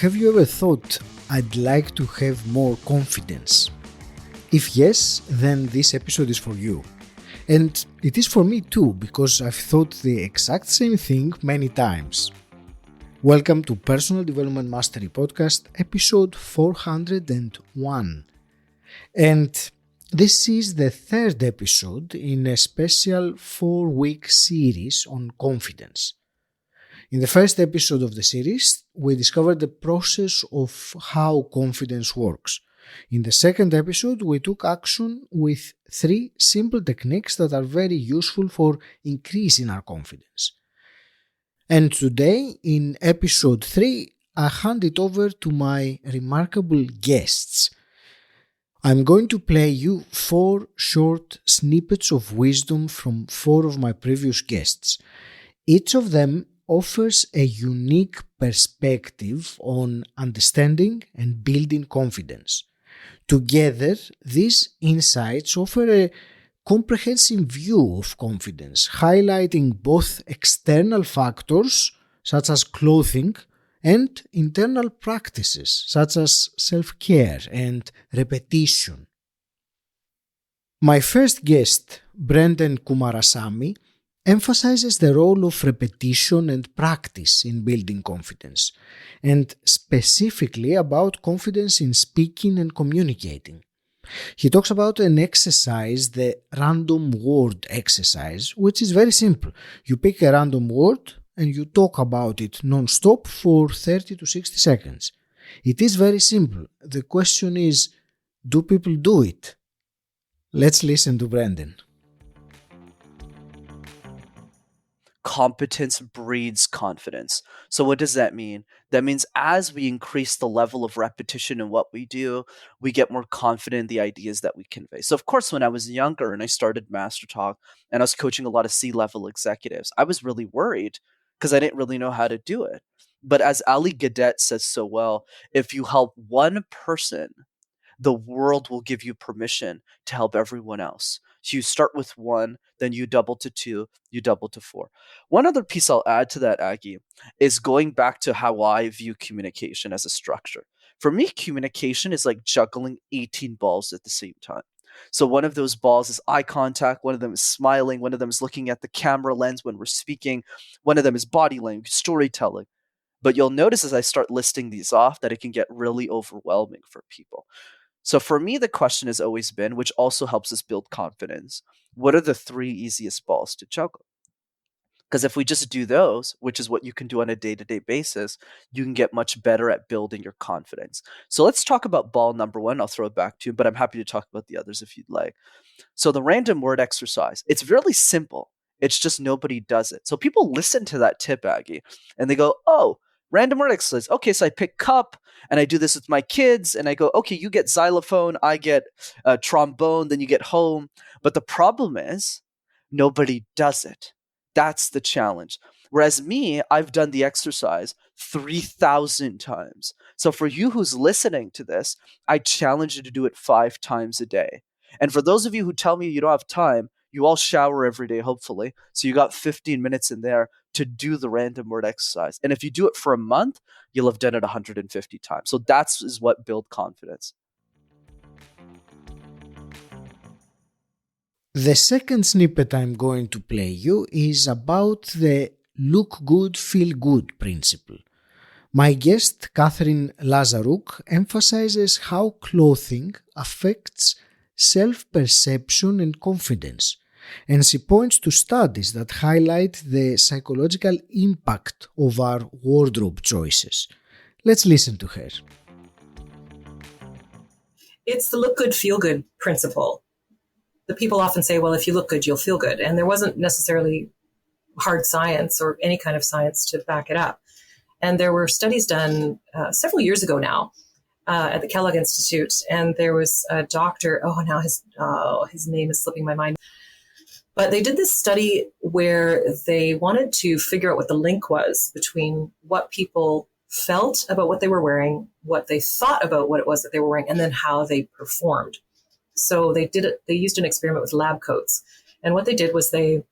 Have you ever thought, I'd like to have more confidence? If yes, then this episode is for you. And it is for me too, because I've thought the exact same thing many times. Welcome to Personal Development Mastery Podcast, episode 401. And this is the third episode in a special 4-week series on confidence. In the first episode of the series, we discovered the process of how confidence works. In the second episode, we took action with 3 simple techniques that are very useful for increasing our confidence. And today, in episode 3, I hand it over to my remarkable guests. I'm going to play you 4 short snippets of wisdom from 4 of my previous guests. Each of them offers a unique perspective on understanding and building confidence. Together, these insights offer a comprehensive view of confidence, highlighting both external factors such as clothing and internal practices such as self-care and repetition. My first guest, 𝗣𝗢𝗜𝗡𝗧𝗦 𝗧𝗠 emphasizes the role of repetition and practice in building confidence, and specifically about confidence in speaking and communicating. He talks about an exercise, the random word exercise, which is very simple. You pick a random word and you talk about it non-stop for 30 to 60 seconds. It is very simple. The question is, do people do it? Let's listen to 𝗣𝗢𝗜𝗡𝗧𝗦. Competence breeds confidence. So what does that mean? That means as we increase the level of repetition in what we do, we get more confident in the ideas that we convey. So of course, when I was younger and I started Master Talk and I was coaching a lot of C-level executives, I was really worried because I didn't really know how to do it. But as Ali Gadet says so well, if you help one person, the world will give you permission to help everyone else. So you start with 1, then you double to 2, you double to 4. One other piece I'll add to that, Aggie, is going back to how I view communication as a structure. For me, communication is like juggling 18 balls at the same time. So one of those balls is eye contact, one of them is smiling, one of them is looking at the camera lens when we're speaking, one of them is body language, storytelling. But you'll notice as I start listing these off that it can get really overwhelming for people. So for me, the question has always been, which also helps us build confidence, what are the 3 easiest balls to juggle? Because if we just do those, which is what you can do on a day-to-day basis, you can get much better at building your confidence. So let's talk about ball number 1. I'll throw it back to you, but I'm happy to talk about the others if you'd like. So the random word exercise, it's really simple. It's just nobody does it. So people listen to that tip, Aggie, and they go, oh, random word exercise. Okay, so I pick cup and I do this with my kids and I go, okay, you get xylophone, I get trombone, then you get home. But the problem is nobody does it. That's the challenge. Whereas me, I've done the exercise 3,000 times. So for you who's listening to this, I challenge you to do it 5 times a day. And for those of you who tell me you don't have time, you all shower every day, hopefully. So you got 15 minutes in there to do the random word exercise. And if you do it for a month, you'll have done it 150 times. So that's is what builds confidence. The second snippet I'm going to play you is about the look good, feel good principle. My guest, 𝗣𝗢𝗜𝗚𝗧𝗦 𝗧𝗔𝗠𝗣𝗦 emphasizes how clothing affects self-perception and confidence, and she points to studies that highlight the psychological impact of our wardrobe choices. Let's listen to her. It's the look good, feel good principle. The people often say, well, if you look good, you'll feel good. And there wasn't necessarily hard science or any kind of science to back it up. And there were studies done several years ago now at the Kellogg Institute. And there was a doctor, his name is slipping my mind. But they did this study where they wanted to figure out what the link was between what people felt about what they were wearing, what they thought about what it was that they were wearing, and then how they performed. So they used an experiment with lab coats. And what they did was they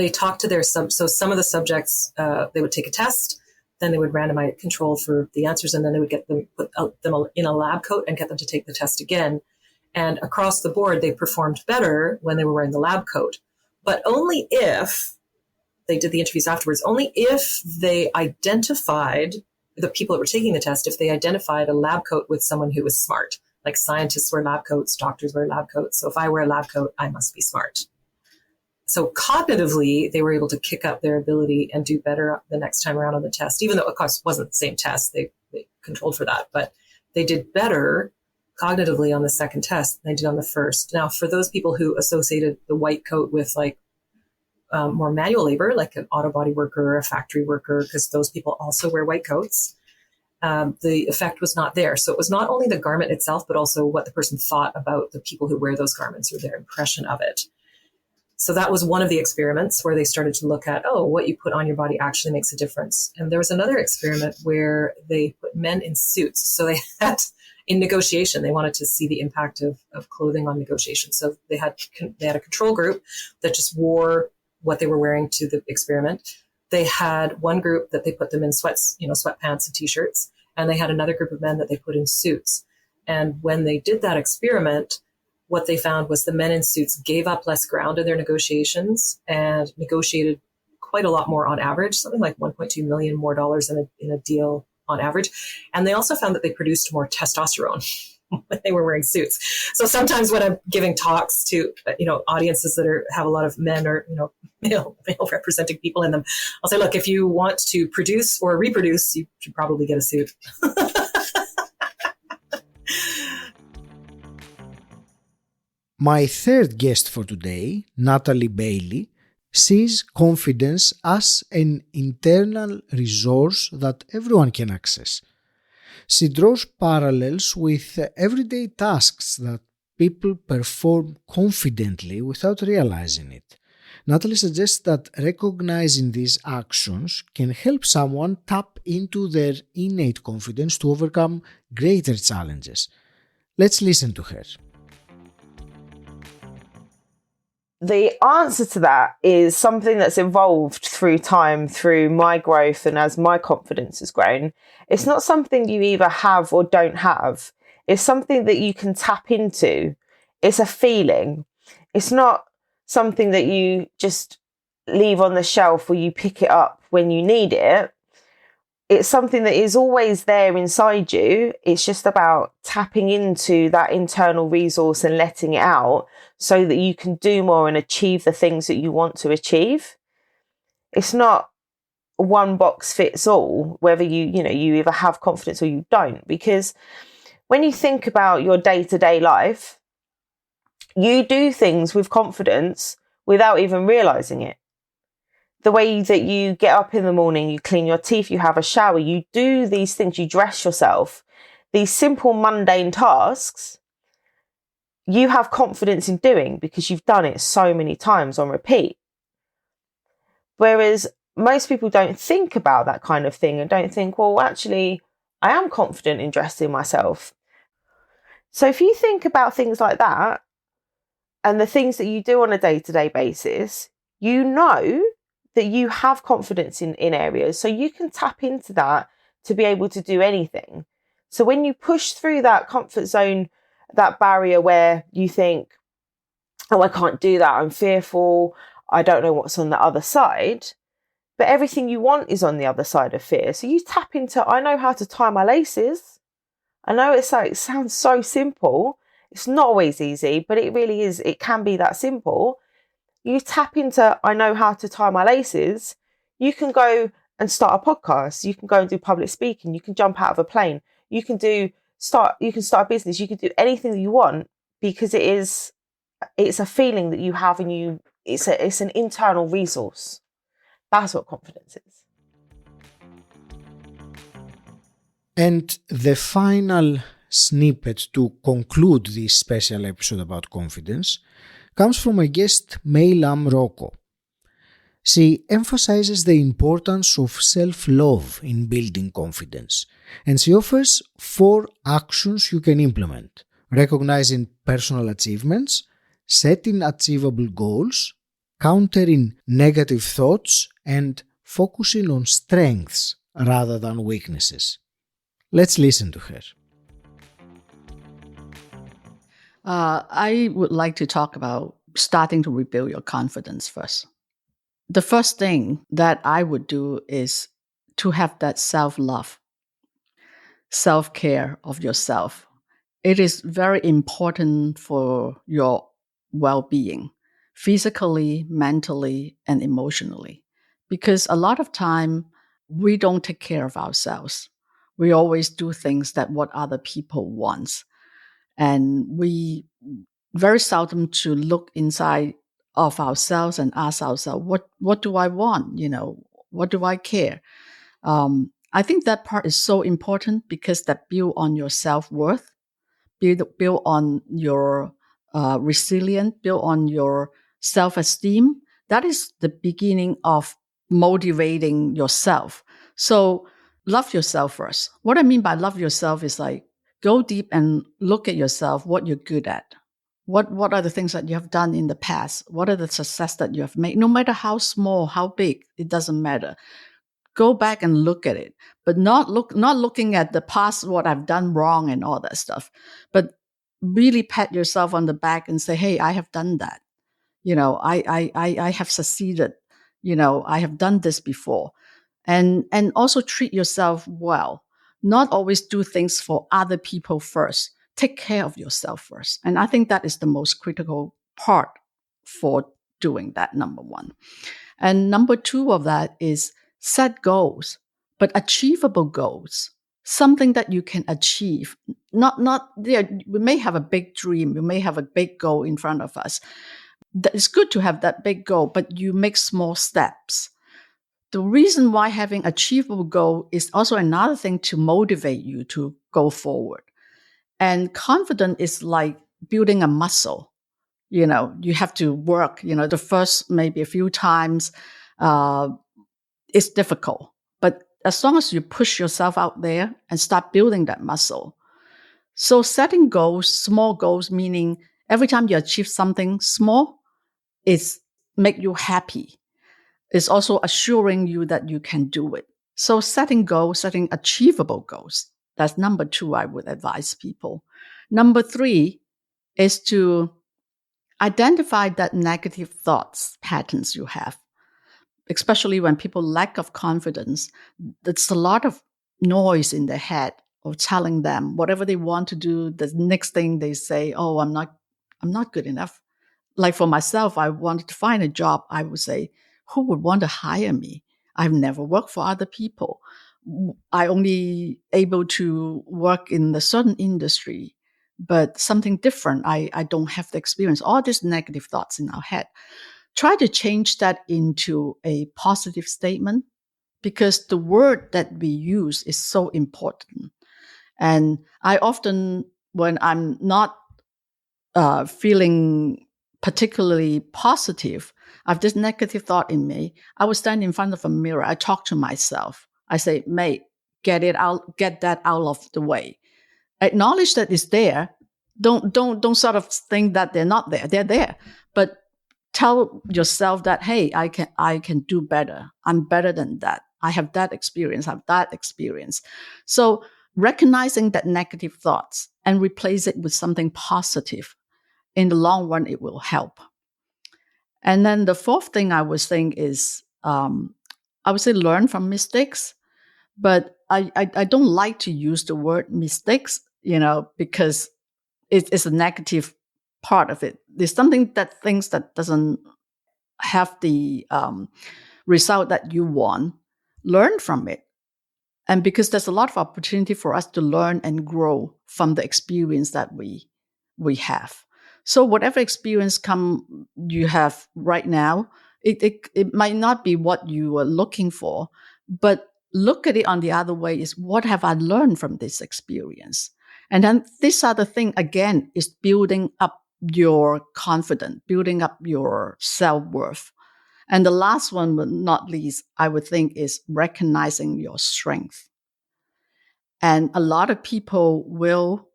talked to their so some of the subjects, they would take a test. Then they would randomize control for the answers, and then they would get them, put them in a lab coat and get them to take the test again. And across the board, they performed better when they were wearing the lab coat, but only if they did the interviews afterwards, only if they identified the people that were taking the test, if they identified a lab coat with someone who was smart. Like scientists wear lab coats, doctors wear lab coats. So if I wear a lab coat, I must be smart. So cognitively, they were able to kick up their ability and do better the next time around on the test, even though, of course, it wasn't the same test. They controlled for that, but they did better cognitively on the second test than they did on the first. Now, for those people who associated the white coat with like more manual labor, like an auto body worker or a factory worker, because those people also wear white coats, the effect was not there. So it was not only the garment itself, but also what the person thought about the people who wear those garments or their impression of it. So that was one of the experiments where they started to look at, what you put on your body actually makes a difference. And there was another experiment where they put men in suits. So they had, in negotiation, they wanted to see the impact of clothing on negotiation. So they had a control group that just wore what they were wearing to the experiment. They had one group that they put them in sweatpants and t-shirts. And they had another group of men that they put in suits. And when they did that experiment, what they found was the men in suits gave up less ground in their negotiations and negotiated quite a lot more on average, something like $1.2 million more in a deal on average. And they also found that they produced more testosterone when they were wearing suits. So sometimes when I'm giving talks to, audiences that have a lot of men or, male representing people in them, I'll say, look, if you want to produce or reproduce, you should probably get a suit. My third guest for today, Natalie Bailey, sees confidence as an internal resource that everyone can access. She draws parallels with everyday tasks that people perform confidently without realizing it. Natalie suggests that recognizing these actions can help someone tap into their innate confidence to overcome greater challenges. Let's listen to her. The answer to that is something that's evolved through time, through my growth and as my confidence has grown. It's not something you either have or don't have. It's something that you can tap into. It's a feeling. It's not something that you just leave on the shelf or you pick it up when you need it. It's something that is always there inside you. It's just about tapping into that internal resource and letting it out so that you can do more and achieve the things that you want to achieve. It's not one box fits all, whether you either have confidence or you don't, because when you think about your day-to-day life, you do things with confidence without even realizing it. The way that you get up in the morning, you clean your teeth, you have a shower, you do these things, you dress yourself, these simple mundane tasks, you have confidence in doing because you've done it so many times on repeat. Whereas most people don't think about that kind of thing and don't think, well, actually, I am confident in dressing myself. So if you think about things like that and the things that you do on a day-to-day basis, you know that you have confidence in areas, so you can tap into that to be able to do anything. So when you push through that comfort zone, that barrier where you think, oh, I can't do that, I'm fearful, I don't know what's on the other side, but everything you want is on the other side of fear. So you tap into, I know how to tie my laces. I know it sounds so simple. It's not always easy, but it really is. It can be that simple. You tap into, I know how to tie my laces. You can go and start a podcast. You can go and do public speaking. You can jump out of a plane. You can start a business. You can do anything that you want because it's a feeling that you have and it's an internal resource. That's what confidence is. And the final snippet to conclude this special episode about confidence comes from my guest 𝗣𝗢𝗜𝗡𝗦𝗧𝗔𝗠𝗣𝗦. She emphasizes the importance of self-love in building confidence, and she offers 4 actions you can implement: recognizing personal achievements, setting achievable goals, countering negative thoughts, and focusing on strengths rather than weaknesses. Let's listen to her. I would like to talk about starting to rebuild your confidence first. The first thing that I would do is to have that self-love, self-care of yourself. It is very important for your well-being, physically, mentally, and emotionally. Because a lot of time, we don't take care of ourselves. We always do things that what other people want. And we very seldom to look inside of ourselves and ask ourselves, what do I want? What do I care? I think that part is so important because that build on your self-worth, build on your resilience, build on your self-esteem. That is the beginning of motivating yourself. So love yourself first. What I mean by love yourself is like, go deep and look at yourself, what you're good at. What are the things that you have done in the past? What are the success that you have made? No matter how small, how big, it doesn't matter. Go back and look at it, but not looking at the past, what I've done wrong and all that stuff, but really pat yourself on the back and say, hey, I have done that. I have succeeded. I have done this before. And also treat yourself well. Not always do things for other people first. Take care of yourself first. And I think that is the most critical part for doing that, number one. And number two of that is set goals, but achievable goals. Something that you can achieve. We may have a big dream. We may have a big goal in front of us. It's good to have that big goal, but you make small steps. The reason why having achievable goal is also another thing to motivate you to go forward. And confidence is like building a muscle. You have to work, the first maybe a few times, it's difficult. But as long as you push yourself out there and start building that muscle. So setting goals, small goals, meaning every time you achieve something small, it's make you happy. It's also assuring you that you can do it. So setting goals, setting achievable goals. That's number two I would advise people. Number three is to identify that negative thoughts patterns you have, especially when people lack of confidence. There's a lot of noise in their head of telling them whatever they want to do. The next thing they say, oh, I'm not good enough. Like for myself, I wanted to find a job. I would say, who would want to hire me? I've never worked for other people. I only able to work in a certain industry, but something different. I don't have the experience. All these negative thoughts in our head. Try to change that into a positive statement, because the word that we use is so important. And I often, when I'm not feeling particularly positive, I have this negative thought in me, I would stand in front of a mirror. I talk to myself. I say, mate, get that out of the way. Acknowledge that it's there. Don't sort of think that they're not there. They're there. But tell yourself that, hey, I can do better. I'm better than that. I have that experience. I have that experience. So recognizing that negative thoughts and replace it with something positive, in the long run, it will help. And then the fourth thing I was saying is, I would say learn from mistakes, but I don't like to use the word mistakes, because it's a negative part of it. There's something that things that doesn't have the result that you want, learn from it. And because there's a lot of opportunity for us to learn and grow from the experience that we have. So whatever experience you have right now, it might not be what you are looking for, but look at it on the other way is, what have I learned from this experience? And then this other thing, again, is building up your confidence, building up your self-worth. And the last one, but not least, I would think is recognizing your strength. And a lot of people will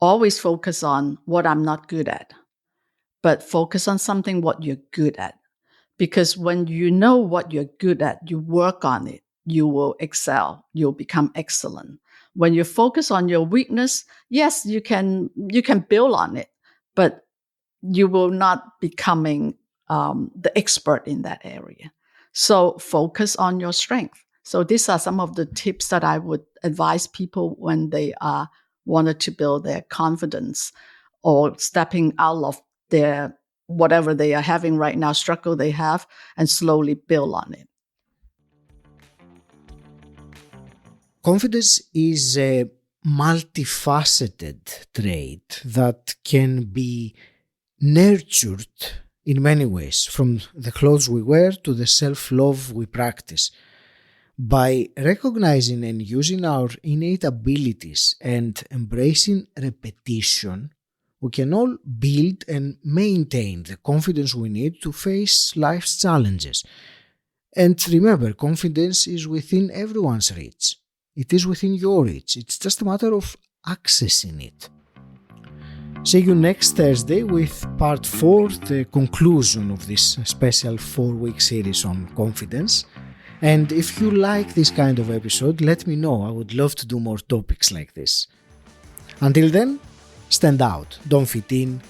always focus on what I'm not good at, but focus on something what you're good at. Because when you know what you're good at, you work on it, you will excel. You'll become excellent. When you focus on your weakness, yes, you can build on it, but you will not becoming the expert in that area. So focus on your strength. So these are some of the tips that I would advise people when they wanted to build their confidence or stepping out of their whatever they are having right now, struggle they have, and slowly build on it. Confidence is a multifaceted trait that can be nurtured in many ways, from the clothes we wear to the self-love we practice. By recognizing and using our innate abilities and embracing repetition, we can all build and maintain the confidence we need to face life's challenges. And remember, confidence is within everyone's reach. It is within your reach. It's just a matter of accessing it. See you next Thursday with part 4, the conclusion of this special 4-week series on confidence. And if you like this kind of episode, let me know. I would love to do more topics like this. Until then, stand out, don't fit in,